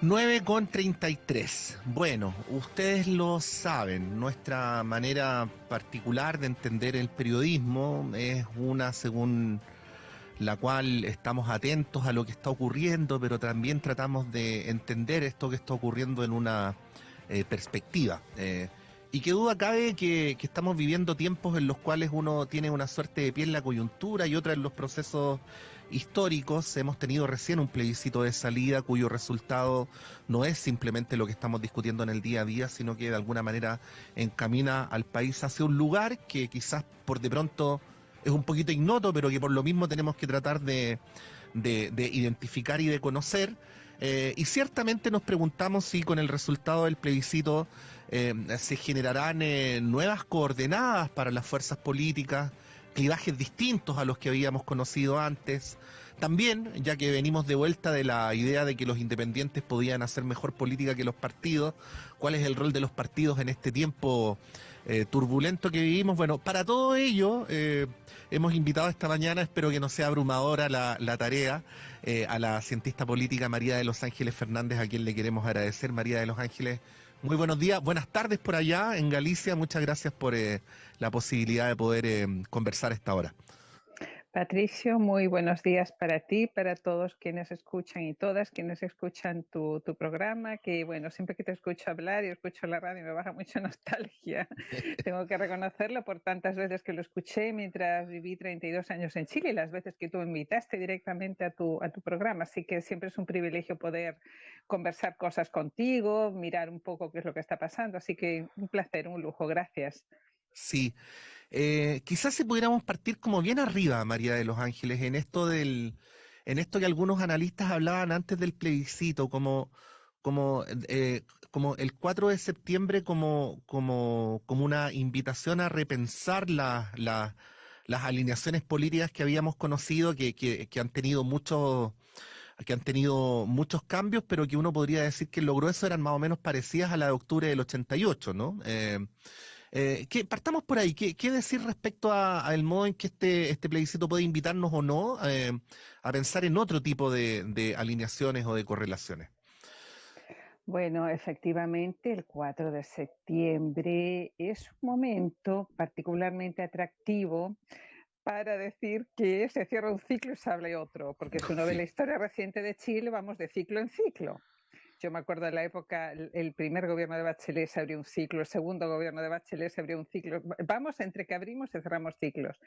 9:33. Bueno, ustedes lo saben, nuestra manera particular de entender el periodismo es una según la cual estamos atentos a lo que está ocurriendo, pero también tratamos de entender esto que está ocurriendo en una perspectiva. Y qué duda cabe que estamos viviendo tiempos en los cuales uno tiene una suerte de pie en la coyuntura y otra en los procesos históricos. Hemos tenido recién un plebiscito de salida cuyo resultado no es simplemente lo que estamos discutiendo en el día a día, sino que de alguna manera encamina al país hacia un lugar que quizás por de pronto es un poquito ignoto, pero que por lo mismo tenemos que tratar de identificar y de conocer. Y ciertamente nos preguntamos si con el resultado del plebiscito se generarán nuevas coordenadas para las fuerzas políticas, clivajes distintos a los que habíamos conocido antes. También, ya que venimos de vuelta de la idea de que los independientes podían hacer mejor política que los partidos, ¿cuál es el rol de los partidos en este tiempo turbulento que vivimos? Bueno, para todo ello hemos invitado esta mañana, espero que no sea abrumadora la tarea, a la cientista política María de los Ángeles Fernández, a quien le queremos agradecer. María de los Ángeles, muy buenos días, buenas tardes por allá en Galicia, muchas gracias por la posibilidad de poder conversar a esta hora. Patricio, muy buenos días para ti, para todos quienes escuchan y todas quienes escuchan tu programa, que bueno, siempre que te escucho hablar y escucho la radio me baja mucha nostalgia. Tengo que reconocerlo por tantas veces que lo escuché mientras viví 32 años en Chile y las veces que tú me invitaste directamente a tu programa. Así que siempre es un privilegio poder conversar cosas contigo, mirar un poco qué es lo que está pasando. Así que un placer, un lujo. Gracias. Sí, quizás si pudiéramos partir como bien arriba, María de los Ángeles, en esto que algunos analistas hablaban antes del plebiscito, como, como el 4 de septiembre como una invitación a repensar las alineaciones políticas que habíamos conocido, que han tenido muchos cambios, pero que uno podría decir que en lo grueso eran más o menos parecidas a la de octubre del 88, ¿no? Partamos por ahí. ¿Qué decir respecto al modo en que este plebiscito puede invitarnos o no a pensar en otro tipo de alineaciones o de correlaciones? Bueno, efectivamente, el 4 de septiembre es un momento particularmente atractivo para decir que se cierra un ciclo y se abre otro, porque si uno ve Sí, la historia reciente de Chile, vamos de ciclo en ciclo. Yo me acuerdo de la época, el primer gobierno de Bachelet se abrió un ciclo, el segundo gobierno de Bachelet se abrió un ciclo. Vamos entre que abrimos y cerramos ciclos.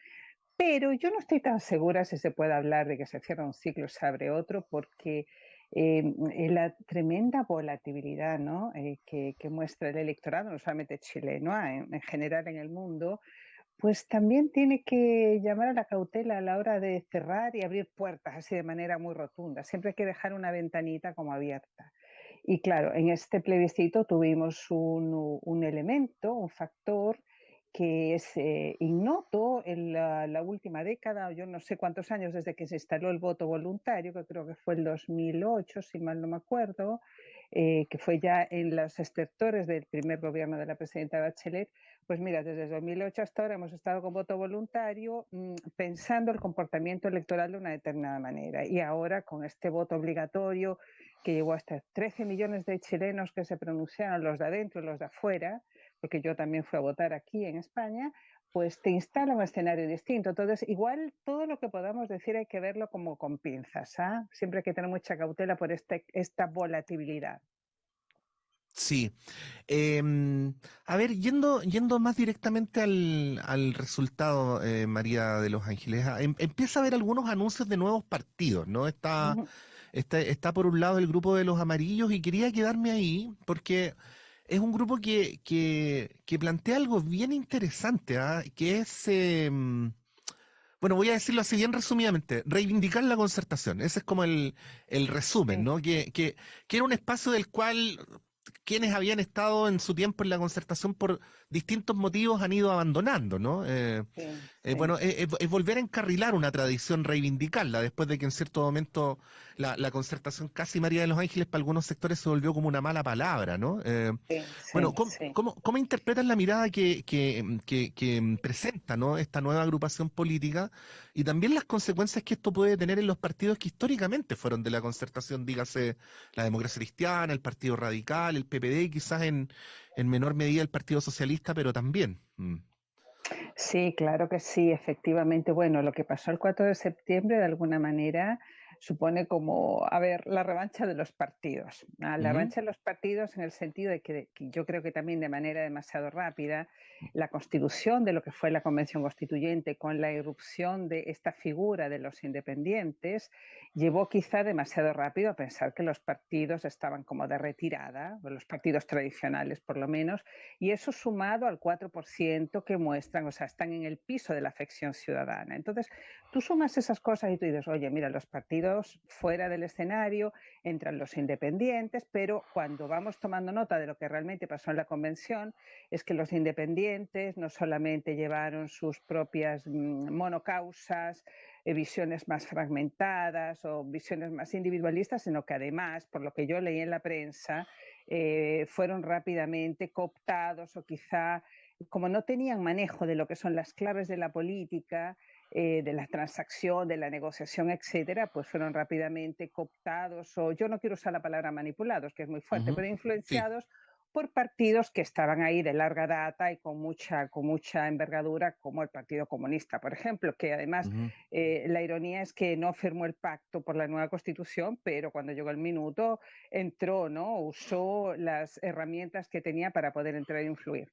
Pero yo no estoy tan segura si se puede hablar de que se cierra un ciclo y se abre otro, porque la tremenda volatilidad, ¿no? Que muestra el electorado, no solamente chileno, en general en el mundo, pues también tiene que llamar a la cautela a la hora de cerrar y abrir puertas así de manera muy rotunda. Siempre hay que dejar una ventanita como abierta. Y claro, en este plebiscito tuvimos un elemento, un factor que es ignoto en la última década, yo no sé cuántos años desde que se instaló el voto voluntario, que creo que fue el 2008, si mal no me acuerdo, que fue ya en los estertores del primer gobierno de la presidenta Bachelet. Pues mira, desde 2008 hasta ahora hemos estado con voto voluntario pensando el comportamiento electoral de una determinada manera. Y ahora con este voto obligatorio que llegó hasta 13 millones de chilenos que se pronunciaron, los de adentro y los de afuera, porque yo también fui a votar aquí en España, pues te instala un escenario distinto. Entonces, igual todo lo que podamos decir hay que verlo como con pinzas, ¿ah? Siempre hay que tener mucha cautela por esta volatilidad. sí. Eh, a ver, yendo más directamente al resultado, María de los Ángeles, empieza a haber algunos anuncios de nuevos partidos, ¿no? Está por un lado el grupo de los amarillos y quería quedarme ahí porque es un grupo que plantea algo bien interesante, ¿ah? Que es, bueno, voy a decirlo así bien resumidamente, reivindicar la concertación. Ese es como el resumen, Sí, ¿no? Que era un espacio del cual quienes habían estado en su tiempo en la concertación por distintos motivos han ido abandonando, ¿no? sí. sí. Bueno, es volver a encarrilar una tradición, reivindicarla, después de que en cierto momento la concertación casi María de los Ángeles para algunos sectores se volvió como una mala palabra, ¿no? Sí, Bueno, sí, ¿cómo, sí. cómo, cómo interpretas la mirada que presenta, ¿no? Esta nueva agrupación política y también las consecuencias que esto puede tener en los partidos que históricamente fueron de la concertación, dígase la democracia cristiana, el Partido Radical, el PPD y quizás en menor medida el Partido Socialista, pero también. Sí, claro que sí, efectivamente. Bueno, lo que pasó el 4 de septiembre de alguna manera supone como, a ver, la revancha de los partidos. La Ujú, revancha de los partidos en el sentido de que yo creo que también de manera demasiado rápida, la constitución de lo que fue la Convención Constituyente con la irrupción de esta figura de los independientes llevó quizá demasiado rápido a pensar que los partidos estaban como de retirada, los partidos tradicionales por lo menos, y eso sumado al 4% que muestran, o sea, están en el piso de la afección ciudadana. Entonces, tú sumas esas cosas y tú dices, oye, mira, los partidos fuera del escenario, entran los independientes, pero cuando vamos tomando nota de lo que realmente pasó en la convención, es que los independientes no solamente llevaron sus propias monocausas, visiones más fragmentadas o visiones más individualistas, sino que además, por lo que yo leí en la prensa, fueron rápidamente cooptados o quizá, como no tenían manejo de lo que son las claves de la política, de la transacción, de la negociación, etcétera, pues fueron rápidamente cooptados o yo no quiero usar la palabra manipulados, que es muy fuerte, ujú. pero Sí. influenciados por partidos que estaban ahí de larga data y con mucha envergadura, como el Partido Comunista, por ejemplo, que además Ujú. la ironía es que no firmó el pacto por la nueva constitución, pero cuando llegó el minuto entró, ¿no? Usó las herramientas que tenía para poder entrar e influir.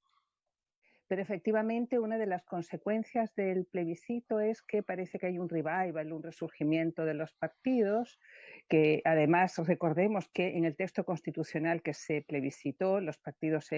Pero efectivamente una de las consecuencias del plebiscito es que parece que hay un revival, un resurgimiento de los partidos, que además recordemos que en el texto constitucional que se plebiscitó los partidos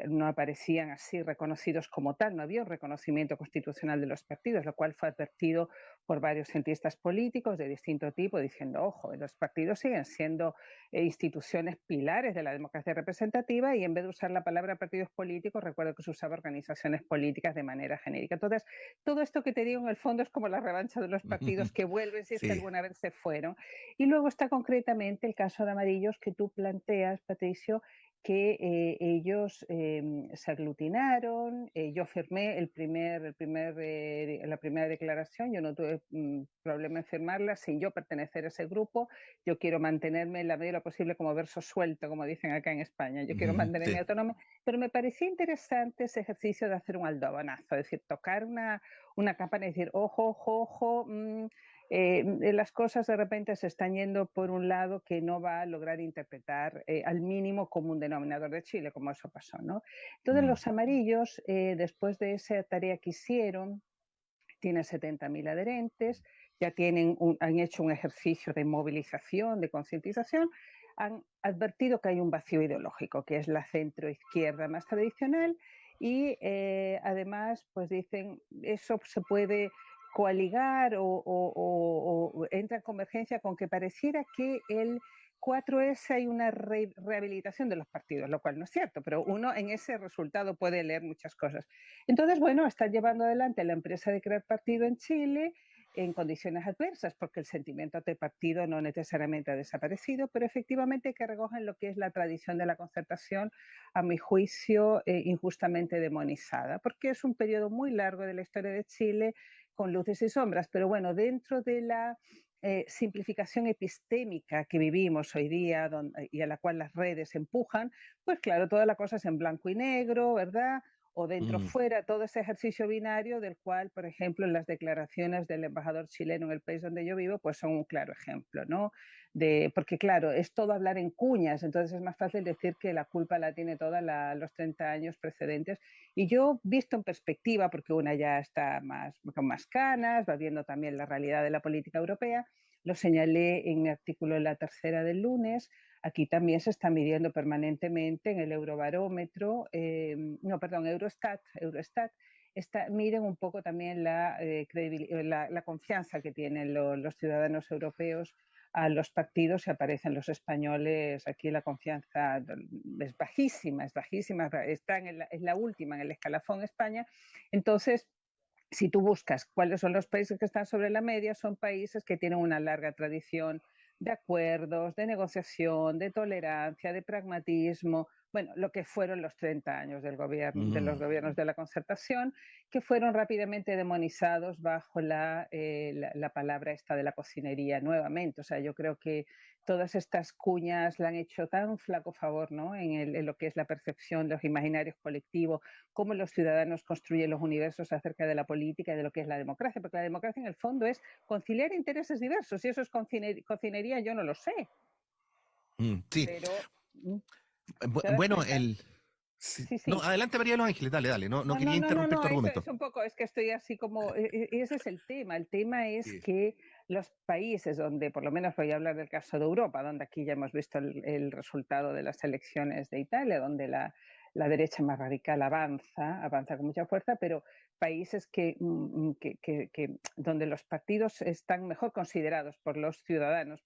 no aparecían así reconocidos como tal, no había un reconocimiento constitucional de los partidos, lo cual fue advertido por varios cientistas políticos de distinto tipo, diciendo, ojo, los partidos siguen siendo instituciones pilares de la democracia representativa y en vez de usar la palabra partidos políticos, recuerdo que se usaba organizaciones políticas de manera genérica. Entonces, todo esto que te digo en el fondo es como la revancha de los partidos que vuelven si es que Sí. alguna vez se fueron. Y luego está concretamente el caso de Amarillos que tú planteas, Patricio, que ellos se aglutinaron, yo firmé la primera declaración, yo no tuve problema en firmarla sin yo pertenecer a ese grupo, yo quiero mantenerme en la medida de lo posible como verso suelto, como dicen acá en España, yo quiero Ujú, mantenerme sí. autónoma, pero me parecía interesante ese ejercicio de hacer un aldobonazo, es decir, tocar una campana y decir, ojo, ojo, ojo, las cosas de repente se están yendo por un lado que no va a lograr interpretar al mínimo común denominador de Chile, como eso pasó, ¿no? Entonces Mm, los amarillos, después de esa tarea que hicieron, tienen 70.000 adherentes, ya han hecho un ejercicio de movilización, de concientización, han advertido que hay un vacío ideológico, que es la centro-izquierda más tradicional, y además, pues dicen, eso se puede coaligar o entra en convergencia con que pareciera que el 4S hay una rehabilitación de los partidos, lo cual no es cierto, pero uno en ese resultado puede leer muchas cosas. Entonces, bueno, están llevando adelante la empresa de crear partido en Chile en condiciones adversas, porque el sentimiento de partido no necesariamente ha desaparecido, pero efectivamente que recogen lo que es la tradición de la concertación, a mi juicio, injustamente demonizada, porque es un periodo muy largo de la historia de Chile con luces y sombras, pero bueno, dentro de la simplificación epistémica que vivimos hoy día y a la cual las redes empujan, pues claro, toda la cosa es en blanco y negro, ¿verdad? O dentro mm, fuera, todo ese ejercicio binario del cual, por ejemplo, las declaraciones del embajador chileno en el país donde yo vivo, pues son un claro ejemplo, ¿no? Porque claro, es todo hablar en cuñas, entonces es más fácil decir que la culpa la tiene toda los 30 años precedentes. Y yo, visto en perspectiva, porque una ya está con más canas, va viendo también la realidad de la política europea, lo señalé en mi artículo en La Tercera del lunes. Aquí también se está midiendo permanentemente en el Eurobarómetro, no, perdón, Eurostat miren un poco también la confianza que tienen los ciudadanos europeos a los partidos y aparecen los españoles. Aquí la confianza es bajísima, está es la última en el escalafón España. Entonces, si tú buscas cuáles son los países que están sobre la media, son países que tienen una larga tradición de acuerdos, de negociación, de tolerancia, de pragmatismo, bueno, lo que fueron los 30 años del gobierno, de los Mm. gobiernos de la concertación, que fueron rápidamente demonizados bajo la palabra esta de la cocinería nuevamente. O sea, yo creo que todas estas cuñas le han hecho tan flaco favor, ¿no? En lo que es la percepción, los imaginarios colectivos, cómo los ciudadanos construyen los universos acerca de la política y de lo que es la democracia, porque la democracia en el fondo es conciliar intereses diversos. Si eso es cocinería, yo no lo sé, Sí. pero ¿te das Bueno, cuenta? sí. Sí, No, sí. adelante María de los Ángeles, dale, dale, no quería interrumpir tu Eso argumento. es un poco, es que estoy así como, ese es el tema. El tema es Sí. que los países donde, por lo menos voy a hablar del caso de Europa, donde aquí ya hemos visto el resultado de las elecciones de Italia, donde la derecha más radical avanza con mucha fuerza, pero países donde los partidos están mejor considerados por los ciudadanos,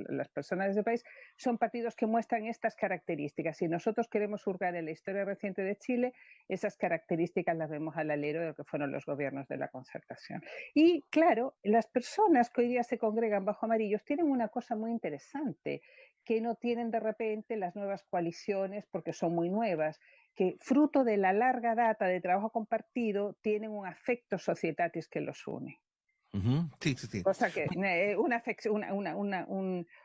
las personas de ese país, son partidos que muestran estas características. Si nosotros queremos hurgar en la historia reciente de Chile, esas características las vemos al alero de lo que fueron los gobiernos de la concertación. Y claro, las personas que hoy día se congregan bajo amarillos tienen una cosa muy interesante, que no tienen de repente las nuevas coaliciones porque son muy nuevas, que fruto de la larga data de trabajo compartido tienen un afecto societatis que los une. Ujú, sí, sí, sí. Cosa que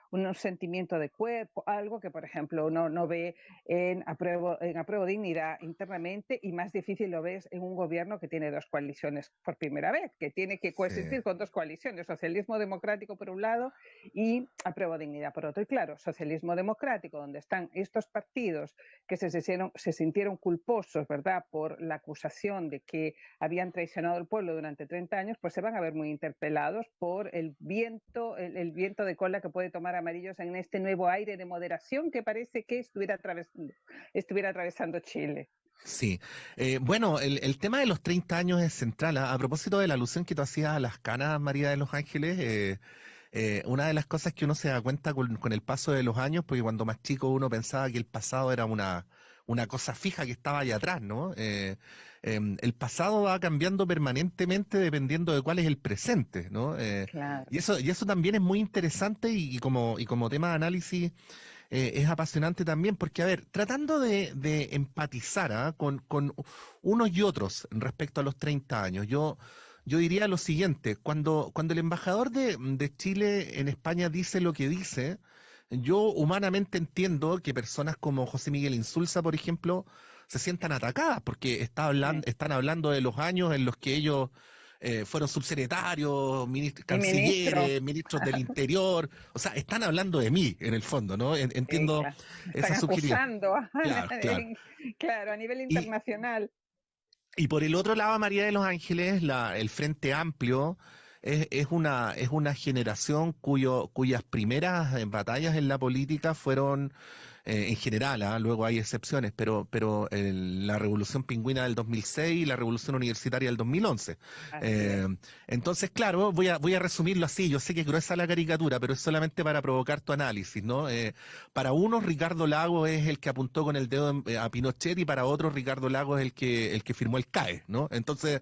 un sentimiento de cuerpo, algo que, por ejemplo, uno no ve en apruebo dignidad internamente, y más difícil lo ves en un gobierno que tiene dos coaliciones por primera vez, que tiene que Sí. coexistir con dos coaliciones, socialismo democrático por un lado y apruebo dignidad por otro. Y claro, socialismo democrático, donde están estos partidos que se sintieron culposos, ¿verdad?, por la acusación de que habían traicionado al pueblo durante 30 años, pues se van a ver muy interpelados por el viento de cola que puede tomar Amarillos en este nuevo aire de moderación que parece que estuviera atravesando Chile. Sí. Bueno, el tema de los 30 años es central. A propósito de la alusión que tú hacías a las canas, María de los Ángeles, una de las cosas que uno se da cuenta con el paso de los años, porque cuando más chico uno pensaba que el pasado era una cosa fija que estaba allá atrás, ¿no? El pasado va cambiando permanentemente dependiendo de cuál es el presente, ¿no? Claro. Y eso también es muy interesante y como tema de análisis es apasionante también, porque, a ver, tratando de empatizar con unos y otros respecto a los 30 años, yo diría lo siguiente: cuando el embajador de Chile en España dice lo que dice, yo humanamente entiendo que personas como José Miguel Insulza, por ejemplo, se sientan atacadas, porque Sí. están hablando de los años en los que ellos fueron subsecretarios, Y ministro, cancilleres, ministros del interior, o sea, están hablando de mí, en el fondo, ¿no? Entiendo claro. Están esa subjetividad. acusando, Claro, claro. claro, a nivel Y, internacional. y por el otro lado, María de los Ángeles, el Frente Amplio es una generación cuyas primeras batallas en la política fueron en general, luego hay excepciones, pero la Revolución Pingüina del 2006 y la Revolución Universitaria del 2011. Así Eh, es. entonces, claro, voy a resumirlo así. Yo sé que es gruesa la caricatura, pero es solamente para provocar tu análisis, ¿no? Para unos, Ricardo Lagos es el que apuntó con el dedo a Pinochet, y para otros, Ricardo Lagos es el que firmó el CAE, ¿no? Entonces,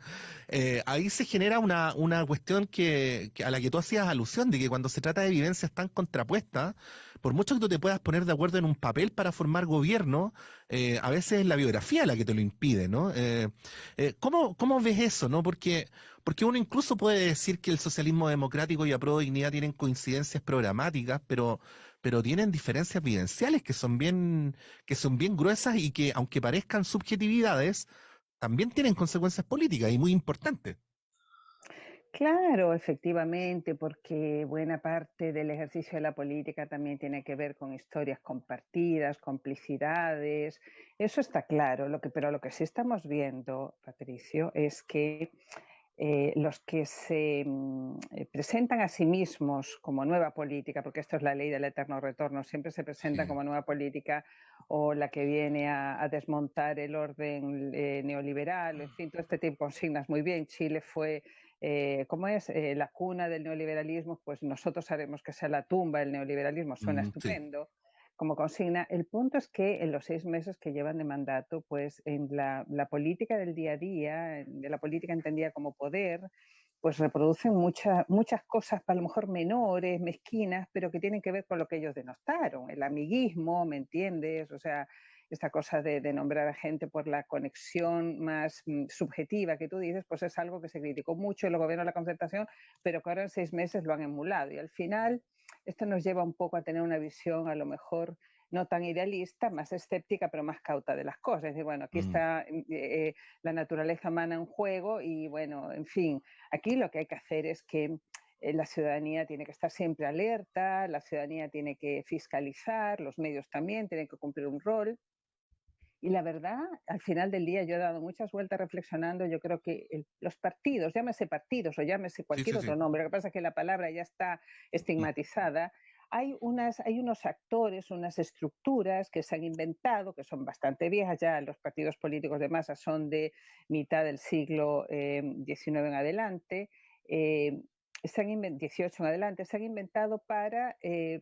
ahí se genera una cuestión a la que tú hacías alusión, de que cuando se trata de vivencias tan contrapuestas, por mucho que tú te puedas poner de acuerdo en un papel para formar gobierno, a veces es la biografía la que te lo impide, ¿no? ¿Cómo ves eso, no? Porque uno incluso puede decir que el socialismo democrático y Apruebo Dignidad tienen coincidencias programáticas, pero tienen diferencias vivenciales que son bien gruesas, y que, aunque parezcan subjetividades, también tienen consecuencias políticas y muy importantes. Claro, efectivamente, porque buena parte del ejercicio de la política también tiene que ver con historias compartidas, complicidades. Eso está claro. Pero lo que sí estamos viendo, Patricio, es que los que se presentan a sí mismos como nueva política, porque esto es la ley del eterno retorno, siempre se presentan Sí. como nueva política, o la que viene a desmontar el orden neoliberal, en fin, todo este tipo de consignas. Muy bien, Chile fue, ¿cómo es? La cuna del neoliberalismo, pues nosotros haremos que sea la tumba del neoliberalismo, suena Sí. estupendo. como consigna. El punto es que en los 6 meses que llevan de mandato, pues en la política del día a día, de la política entendida como poder, pues reproducen muchas cosas, a lo mejor menores, mezquinas, pero que tienen que ver con lo que ellos denostaron, el amiguismo, ¿me entiendes? O sea, esta cosa de nombrar a gente por la conexión más subjetiva que tú dices, pues es algo que se criticó mucho en el gobierno de la concertación, pero que ahora en 6 meses lo han emulado. Y al final, esto nos lleva un poco a tener una visión a lo mejor no tan idealista, más escéptica, pero más cauta de las cosas. Es decir, bueno, aquí Mm, está la naturaleza humana en juego y, bueno, en fin, aquí lo que hay que hacer es que la ciudadanía tiene que estar siempre alerta, la ciudadanía tiene que fiscalizar, los medios también tienen que cumplir un rol. Y la verdad, al final del día yo he dado muchas vueltas reflexionando, yo creo que los partidos o llámese sí, cualquier sí, otro sí. nombre, lo que pasa es que la palabra ya está Mm, estigmatizada, hay unos actores, unas estructuras que se han inventado, que son bastante viejas ya, los partidos políticos de masa son de mitad del siglo XIX en adelante, eh, 18 en adelante, se han inventado para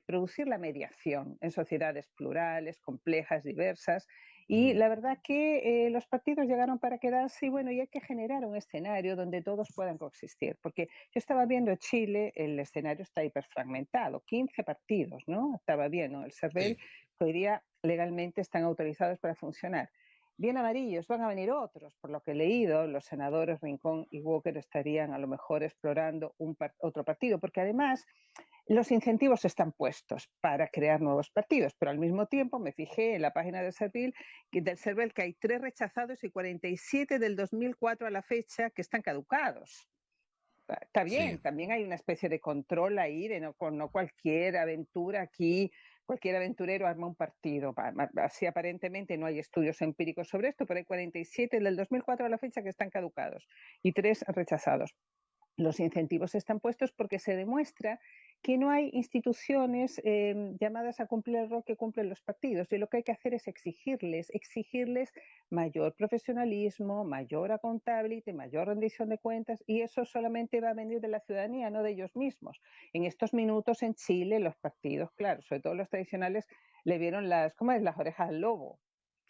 producir la mediación en sociedades plurales, complejas, diversas, y mm, la verdad que los partidos llegaron para quedarse y bueno, y hay que generar un escenario donde todos puedan coexistir, porque yo estaba viendo Chile, el escenario está hiperfragmentado, 15 partidos, ¿no? Estaba bien, ¿no? El CERVEL, sí. que hoy día legalmente están autorizados para funcionar. Bien amarillos, van a venir otros, por lo que he leído, los senadores Rincón y Walker estarían a lo mejor explorando otro partido, porque además los incentivos están puestos para crear nuevos partidos, pero al mismo tiempo me fijé en la página del CERVEL que hay 3 rechazados y 47 del 2004 a la fecha que están caducados. Está Sí. bien, también hay una especie de control ahí, de no cualquier aventura aquí, cualquier aventurero arma un partido. Así aparentemente no hay estudios empíricos sobre esto, pero hay 47 del 2004 a la fecha que están caducados y 3 rechazados. Los incentivos están puestos porque se demuestra que no hay instituciones llamadas a cumplir el rol que cumplen los partidos. Y lo que hay que hacer es exigirles mayor profesionalismo, mayor accountability, mayor rendición de cuentas, y eso solamente va a venir de la ciudadanía, no de ellos mismos. En estos minutos en Chile, los partidos, claro, sobre todo los tradicionales, le vieron ¿cómo es? Las orejas al lobo.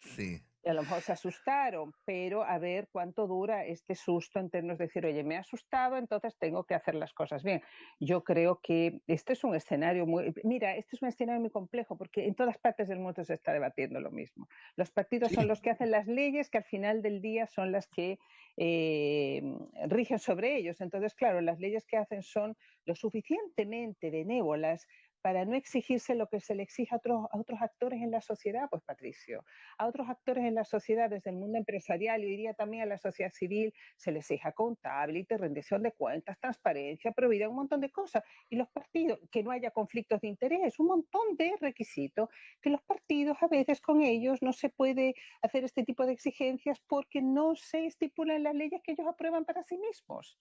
Sí. Y a lo mejor se asustaron, pero a ver cuánto dura este susto en términos de decir, oye, me he asustado, entonces tengo que hacer las cosas bien. Yo creo que este es un escenario este es un escenario muy complejo porque en todas partes del mundo se está debatiendo lo mismo. Los partidos son Sí. los que hacen las leyes que al final del día son las que eh, rigen sobre ellos. Entonces, claro, las leyes que hacen son lo suficientemente benévolas para no exigirse lo que se le exige a otros actores en la sociedad, pues Patricio, a otros actores en la sociedad, desde el mundo empresarial, y diría también a la sociedad civil, se les exige accountability, rendición de cuentas, transparencia, probidad, un montón de cosas. Y los partidos, que no haya conflictos de interés, un montón de requisitos, que los partidos a veces con ellos no se puede hacer este tipo de exigencias porque no se estipulan las leyes que ellos aprueban para sí mismos.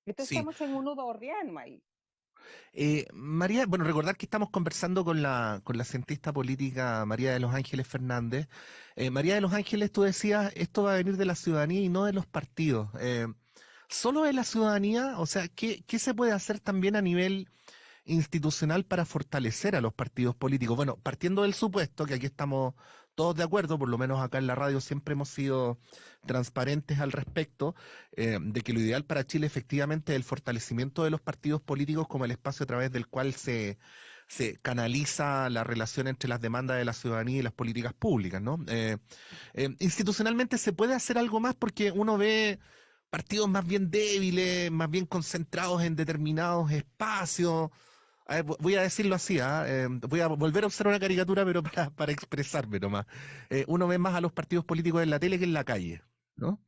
Entonces Sí. estamos en un nudo gordiano ahí. María, bueno, recordar que estamos conversando con la cientista política María de los Ángeles Fernández. María de los Ángeles, tú decías, esto va a venir de la ciudadanía y no de los partidos. ¿Solo de la ciudadanía? O sea, ¿qué se puede hacer también a nivel institucional para fortalecer a los partidos políticos? Bueno, partiendo del supuesto que aquí estamos todos de acuerdo, por lo menos acá en la radio siempre hemos sido transparentes al respecto, de que lo ideal para Chile efectivamente es el fortalecimiento de los partidos políticos como el espacio a través del cual se canaliza la relación entre las demandas de la ciudadanía y las políticas públicas, ¿no? Institucionalmente se puede hacer algo más porque uno ve partidos más bien débiles, más bien concentrados en determinados espacios. A ver, voy a decirlo así, voy a volver a usar una caricatura, pero para expresarme nomás. Uno ve más a los partidos políticos en la tele que en la calle, ¿no?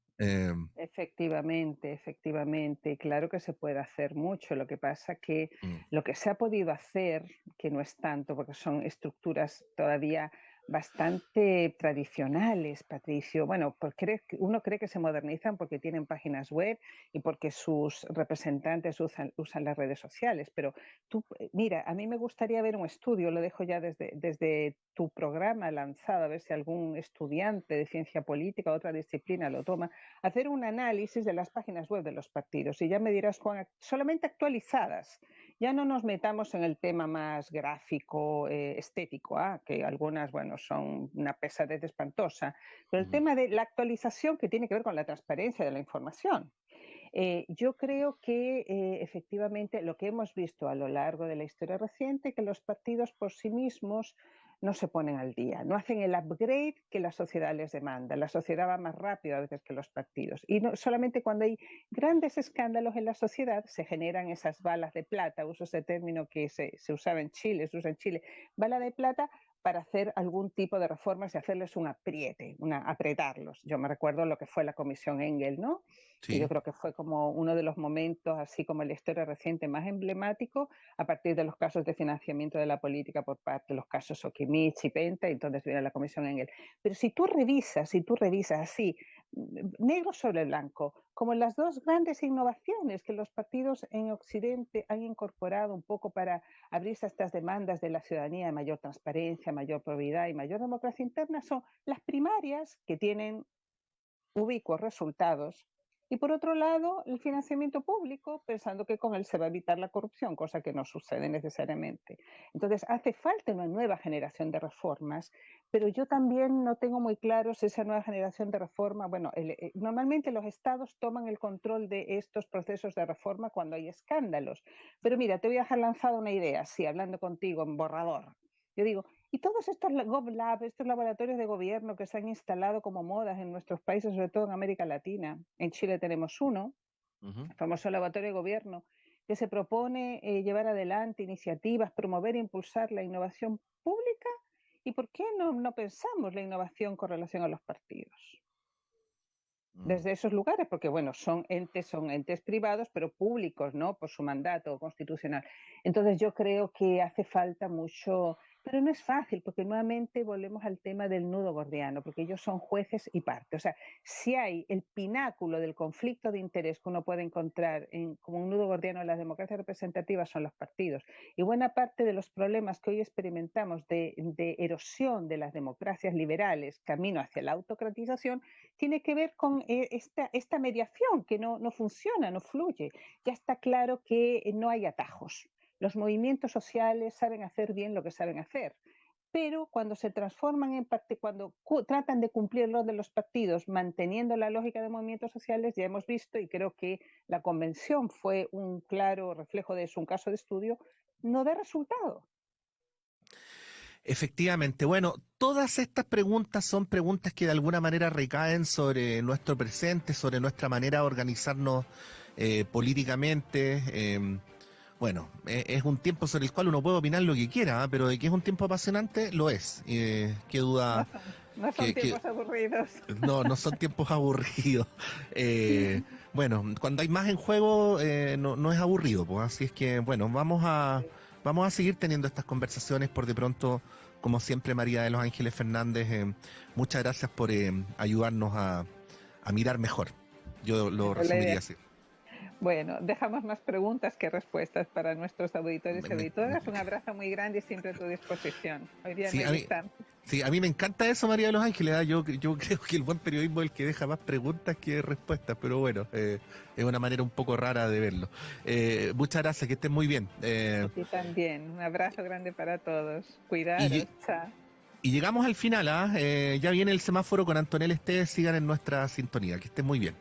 Efectivamente, efectivamente. Claro que se puede hacer mucho. Lo que pasa que Mm, lo que se ha podido hacer, que no es tanto, porque son estructuras todavía bastante tradicionales, Patricio. Bueno, uno cree que se modernizan porque tienen páginas web y porque sus representantes usan las redes sociales. Pero mira, a mí me gustaría ver un estudio, lo dejo ya desde tu programa lanzado, a ver si algún estudiante de ciencia política o otra disciplina lo toma, hacer un análisis de las páginas web de los partidos y ya me dirás, Juan, solamente actualizadas Ya no nos metamos en el tema más gráfico, estético, que algunas, bueno, son una pesadez espantosa, pero el tema de la actualización que tiene que ver con la transparencia de la información. Yo creo que efectivamente lo que hemos visto a lo largo de la historia reciente, que los partidos por sí mismos no se ponen al día, no hacen el upgrade que la sociedad les demanda. La sociedad va más rápido a veces que los partidos. Y no, solamente cuando hay grandes escándalos en la sociedad se generan esas balas de plata, uso ese término que se usaba en Chile, se usa en Chile, bala de plata para hacer algún tipo de reformas y hacerles un apriete, apretarlos. Yo me recuerdo lo que fue la Comisión Engel, ¿no? Que yo Sí. creo que fue como uno de los momentos, así como en la historia reciente, más emblemático, a partir de los casos de financiamiento de la política por parte de los casos Okimich y Penta, y entonces viene la Comisión Engel. Pero si tú revisas así, negro sobre blanco, como las dos grandes innovaciones que los partidos en Occidente han incorporado un poco para abrirse a estas demandas de la ciudadanía de mayor transparencia, mayor probidad y mayor democracia interna, son las primarias, que tienen ubicuos resultados, y por otro lado el financiamiento público, pensando que con él se va a evitar la corrupción, cosa que no sucede necesariamente. Entonces hace falta una nueva generación de reformas, pero yo también no tengo muy claro si esa nueva generación de reforma, bueno, normalmente los estados toman el control de estos procesos de reforma cuando hay escándalos, pero mira, te voy a dejar lanzada una idea, así hablando contigo en borrador. Yo digo, y todos estos GovLab, estos laboratorios de gobierno que se han instalado como modas en nuestros países, sobre todo en América Latina. En Chile tenemos uno, Ujú. el famoso laboratorio de gobierno, que se propone llevar adelante iniciativas, promover e impulsar la innovación pública. ¿Y por qué no pensamos la innovación con relación a los partidos? Mm. Desde esos lugares, porque bueno, son entes privados, pero públicos, ¿no? Por su mandato constitucional. Entonces yo creo que hace falta mucho, pero no es fácil, porque nuevamente volvemos al tema del nudo gordiano, porque ellos son jueces y parte. O sea, si hay el pináculo del conflicto de interés que uno puede encontrar como un nudo gordiano en las democracias representativas son los partidos. Y buena parte de los problemas que hoy experimentamos de erosión de las democracias liberales, camino hacia la autocratización, tiene que ver con esta mediación que no funciona, no fluye. Ya está claro que no hay atajos. Los movimientos sociales saben hacer bien lo que saben hacer, pero cuando se transforman en parte, cuando tratan de cumplir lo de los partidos, manteniendo la lógica de movimientos sociales, ya hemos visto, y creo que la convención fue un claro reflejo de eso, un caso de estudio, no da resultado. Efectivamente, bueno, todas estas preguntas son preguntas que de alguna manera recaen sobre nuestro presente, sobre nuestra manera de organizarnos políticamente. Bueno, es un tiempo sobre el cual uno puede opinar lo que quiera, ¿ah? Pero de que es un tiempo apasionante, lo es. Qué duda, No son que tiempos aburridos. no, no son tiempos aburridos. Eh, bueno, cuando hay más en juego, no es aburrido, pues. Así es que, bueno, vamos a seguir teniendo estas conversaciones por de pronto, como siempre, María de los Ángeles Fernández. Muchas gracias por ayudarnos a mirar mejor. Yo lo Esa es la resumiría idea. así. Bueno, dejamos más preguntas que respuestas para nuestros auditores Me- y me- auditoras. Un abrazo muy grande y siempre a tu disposición. Hoy día no sí, hay lista. a mí me encanta eso, María de los Ángeles. ¿Ah? Yo creo que el buen periodismo es el que deja más preguntas que respuestas, pero bueno, es una manera un poco rara de verlo. Muchas gracias, que estén muy bien. A ti también. Un abrazo grande para todos. Y, Cuidaros. lle- Chao. y llegamos al final, ¿ah? Ya viene el semáforo con Antonella Estés, sigan en nuestra sintonía, que estén muy bien.